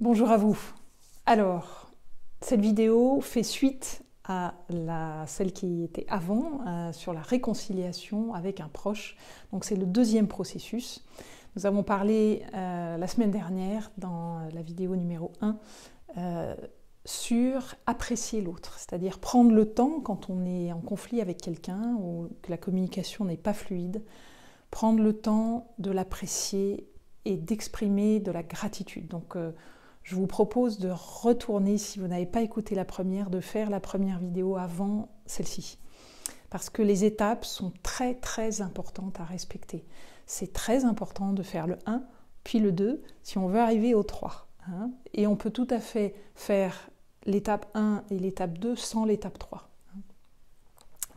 Bonjour à vous. Alors, cette vidéo fait suite à celle qui était avant, sur la réconciliation avec un proche. Donc c'est le deuxième processus. Nous avons parlé la semaine dernière, dans la vidéo numéro 1, sur apprécier l'autre, c'est-à-dire prendre le temps quand on est en conflit avec quelqu'un ou que la communication n'est pas fluide, prendre le temps de l'apprécier et d'exprimer de la gratitude. Donc je vous propose de retourner, si vous n'avez pas écouté la première, de faire la première vidéo avant celle-ci. Parce que les étapes sont très très importantes à respecter. C'est très important de faire le 1, puis le 2, si on veut arriver au 3. Et on peut tout à fait faire l'étape 1 et l'étape 2 sans l'étape 3.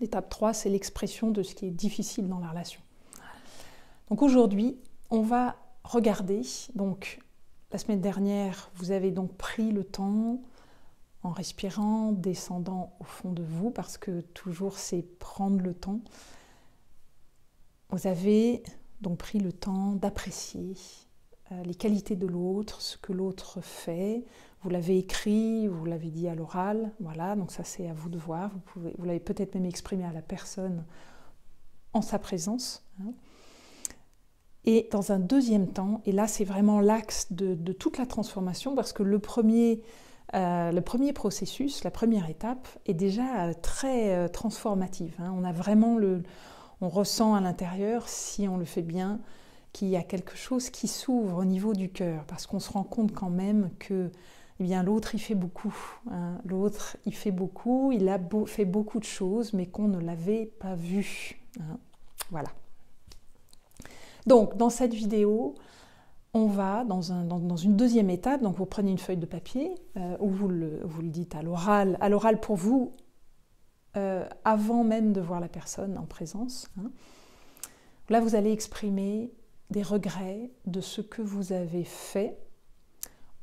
L'étape 3, c'est l'expression de ce qui est difficile dans la relation. Donc aujourd'hui, on va regarder. Donc, la semaine dernière, vous avez donc pris le temps, en respirant, descendant au fond de vous, parce que toujours c'est prendre le temps. Vous avez donc pris le temps d'apprécier les qualités de l'autre, ce que l'autre fait. Vous l'avez écrit, vous l'avez dit à l'oral, voilà, donc ça c'est à vous de voir. Vous l'avez peut-être même exprimé à la personne en sa présence. Et dans un deuxième temps, et là c'est vraiment l'axe de toute la transformation, parce que le premier processus, la première étape, est déjà très transformative. On a vraiment on ressent à l'intérieur, si on le fait bien, qu'il y a quelque chose qui s'ouvre au niveau du cœur, parce qu'on se rend compte quand même que l'autre il fait beaucoup. L'autre il fait beaucoup, il a fait beaucoup de choses, mais qu'on ne l'avait pas vu. Voilà. Donc, dans cette vidéo, on va dans une deuxième étape. Donc, vous prenez une feuille de papier où vous le dites à l'oral pour vous, avant même de voir la personne en présence. Là, vous allez exprimer des regrets de ce que vous avez fait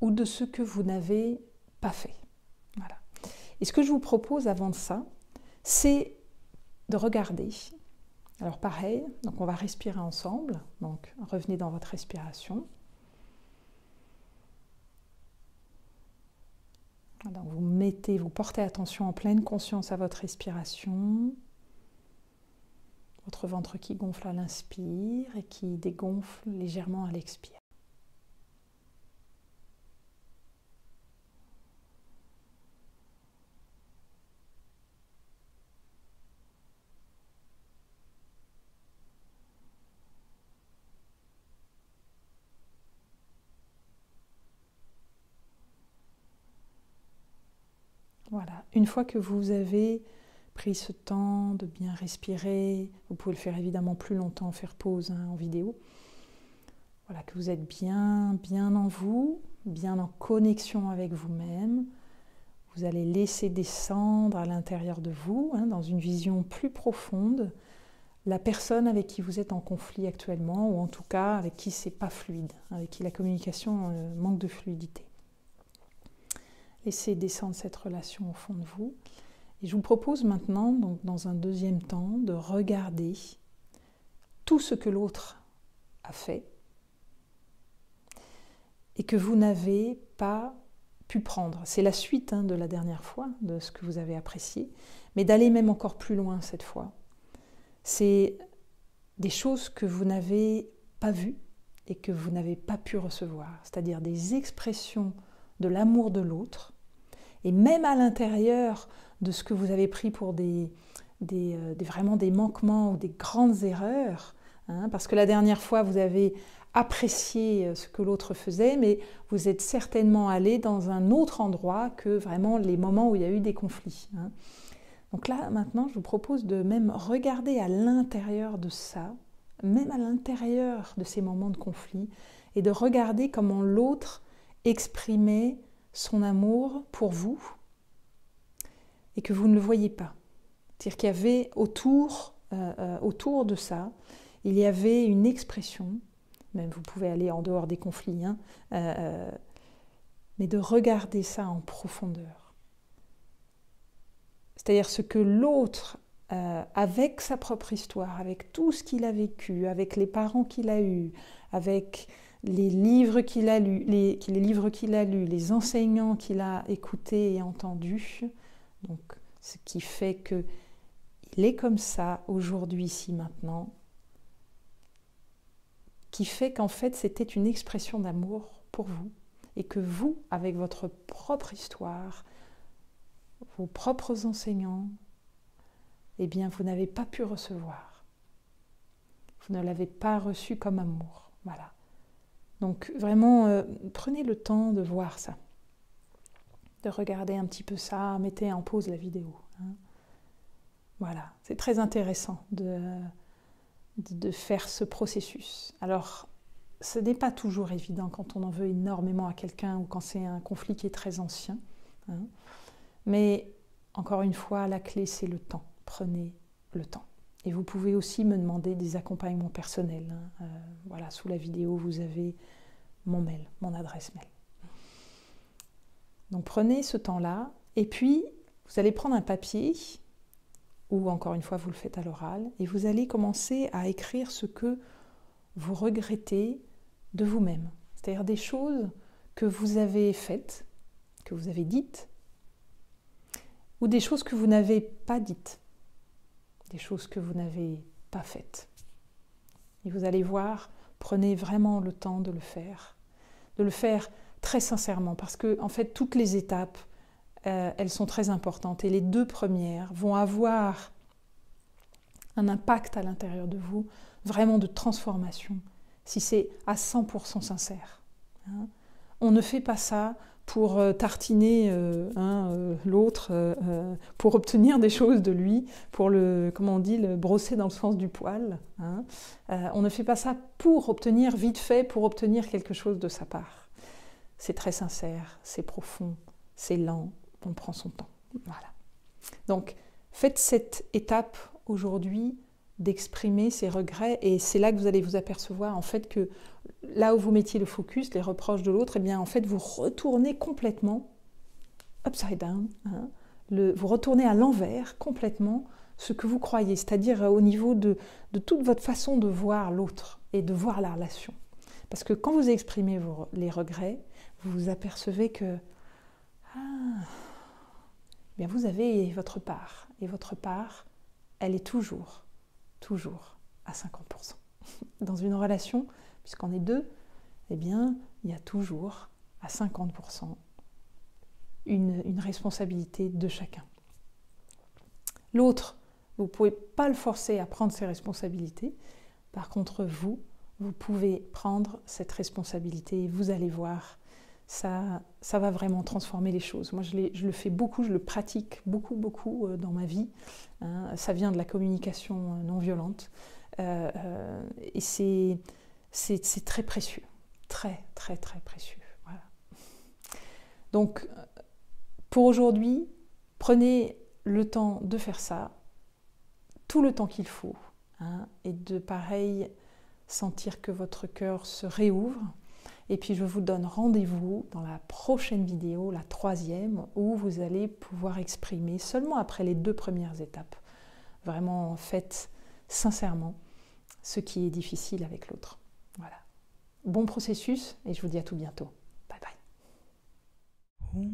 ou de ce que vous n'avez pas fait. Voilà. Et ce que je vous propose avant de ça, c'est de regarder. Alors pareil, donc on va respirer ensemble, donc revenez dans votre respiration. Donc vous portez attention en pleine conscience à votre respiration, votre ventre qui gonfle à l'inspire et qui dégonfle légèrement à l'expire. Voilà, une fois que vous avez pris ce temps de bien respirer, vous pouvez le faire évidemment plus longtemps, faire pause en vidéo. Voilà, que vous êtes bien en vous, bien en connexion avec vous-même. Vous allez laisser descendre à l'intérieur de vous, dans une vision plus profonde, la personne avec qui vous êtes en conflit actuellement, ou en tout cas avec qui c'est pas fluide, avec qui la communication manque de fluidité. Laissez descendre cette relation au fond de vous. Et je vous propose maintenant, donc, dans un deuxième temps, de regarder tout ce que l'autre a fait et que vous n'avez pas pu prendre. C'est la suite de la dernière fois, de ce que vous avez apprécié, mais d'aller même encore plus loin cette fois. C'est des choses que vous n'avez pas vues et que vous n'avez pas pu recevoir, c'est-à-dire des expressions de l'amour de l'autre. Et même à l'intérieur de ce que vous avez pris pour vraiment des manquements ou des grandes erreurs, parce que la dernière fois, vous avez apprécié ce que l'autre faisait, mais vous êtes certainement allé dans un autre endroit que vraiment les moments où il y a eu des conflits. Donc là, maintenant, je vous propose de même regarder à l'intérieur de ça, même à l'intérieur de ces moments de conflit, et de regarder comment l'autre exprimait son amour pour vous et que vous ne le voyez pas. C'est-à-dire qu'il y avait autour de ça, il y avait une expression, même vous pouvez aller en dehors des conflits, mais de regarder ça en profondeur. C'est-à-dire ce que l'autre avec sa propre histoire, avec tout ce qu'il a vécu, avec les parents qu'il a eus, avec les livres qu'il a lus, les enseignants qu'il a écoutés et entendus. Donc, ce qui fait qu'il est comme ça aujourd'hui, ici, maintenant, qui fait qu'en fait, c'était une expression d'amour pour vous et que vous, avec votre propre histoire, vos propres enseignants, eh bien, vous n'avez pas pu recevoir. Vous ne l'avez pas reçu comme amour. Voilà. Donc, vraiment, prenez le temps de voir ça, de regarder un petit peu ça, mettez en pause la vidéo. Hein. Voilà, c'est très intéressant de faire ce processus. Alors, ce n'est pas toujours évident quand on en veut énormément à quelqu'un ou quand c'est un conflit qui est très ancien. Hein. Mais, encore une fois, la clé, c'est le temps. Prenez le temps. Et vous pouvez aussi me demander des accompagnements personnels. Hein. Voilà, sous la vidéo, vous avez mon mail, mon adresse mail. Donc prenez ce temps-là, et puis vous allez prendre un papier, ou encore une fois, vous le faites à l'oral, et vous allez commencer à écrire ce que vous regrettez de vous-même. C'est-à-dire des choses que vous avez faites, que vous avez dites, ou des choses que vous n'avez pas dites. Des choses que vous n'avez pas faites. Et vous allez voir, prenez vraiment le temps de le faire très sincèrement, parce que en fait, toutes les étapes, elles sont très importantes, et les 2 premières vont avoir un impact à l'intérieur de vous, vraiment de transformation, si c'est à 100% sincère. Hein. On ne fait pas ça pour tartiner l'autre, pour obtenir des choses de lui, pour le brosser dans le sens du poil. Hein. On ne fait pas ça pour obtenir vite fait, pour obtenir quelque chose de sa part. C'est très sincère, c'est profond, c'est lent, on prend son temps. Voilà. Donc, faites cette étape aujourd'hui d'exprimer ses regrets, et c'est là que vous allez vous apercevoir en fait que là où vous mettiez le focus, les reproches de l'autre, eh bien en fait vous retournez complètement upside down, hein, vous retournez à l'envers complètement ce que vous croyez, c'est-à-dire au niveau de toute votre façon de voir l'autre et de voir la relation. Parce que quand vous exprimez les regrets, vous vous apercevez que bien vous avez votre part, et votre part, elle est toujours à 50%. Dans une relation, puisqu'on est 2, eh bien, il y a toujours à 50% une responsabilité de chacun. L'autre, vous ne pouvez pas le forcer à prendre ses responsabilités. Par contre, vous pouvez prendre cette responsabilité, et vous allez voir, ça va vraiment transformer les choses. Moi, je le fais beaucoup, je le pratique beaucoup dans ma vie. Hein. Ça vient de la communication non violente. Et c'est très précieux. Très précieux. Voilà. Donc, pour aujourd'hui, prenez le temps de faire ça, tout le temps qu'il faut, hein, et de pareil sentir que votre cœur se réouvre. Et puis je vous donne rendez-vous dans la prochaine vidéo, la 3e, où vous allez pouvoir exprimer seulement après les 2 premières étapes. Vraiment, faites sincèrement ce qui est difficile avec l'autre. Voilà. Bon processus, et je vous dis à tout bientôt. Bye bye.